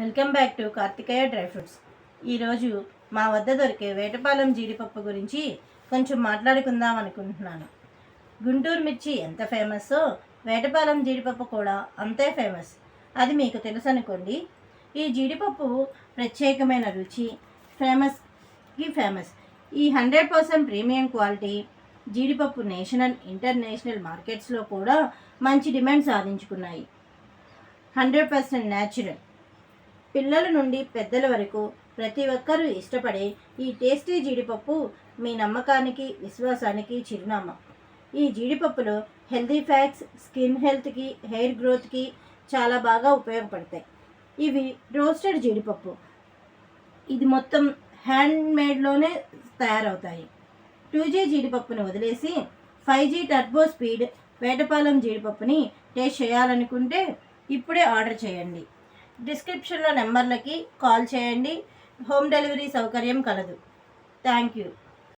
Welcome back to Karthikeya dry fruits. ఈరోజు మా వద్ద దొరికే వేటపాలెం జీడిపప్పు గురించి కొంచెం మాట్లాడుకుందాం అనుకుంటున్నాను. గుంటూరు మిర్చి ఎంత ఫేమస్సో వేటపాలెం జీడిపప్పు కూడా అంతే ఫేమస్. అది మీకు తెలుసు అనుకోండి. ఈ జీడిపప్పు ప్రత్యేకమైన రుచి, ఫేమస్. ఈ 100% ప్రీమియం క్వాలిటీ జీడిపప్పు నేషనల్, ఇంటర్నేషనల్ మార్కెట్స్లో కూడా మంచి డిమాండ్ సాధించుకున్నాయి. 100% న్యాచురల్. పిల్లల నుండి పెద్దల వరకు ప్రతి ఒక్కరూ ఇష్టపడే ఈ టేస్టీ జీడిపప్పు మీ నమ్మకానికి, విశ్వాసానికి చిరునామా. ఈ జీడిపప్పులో హెల్తీ ఫ్యాట్స్ స్కిన్ హెల్త్కి, హెయిర్ గ్రోత్కి చాలా బాగా ఉపయోగపడతాయి. ఇవి రోస్టెడ్ జీడిపప్పు. ఇది మొత్తం హ్యాండ్మేడ్లోనే తయారవుతాయి. 2G జీడిపప్పును వదిలేసి 5G టర్బో స్పీడ్ వేటపాలెం జీడిపప్పుని టేస్ట్ చేయాలనుకుంటే ఇప్పుడే ఆర్డర్ చేయండి. డిస్క్రిప్షన్లో నెంబర్లకి కాల్ చేయండి. హోమ్ డెలివరీ సౌకర్యం కలదు. Thank you.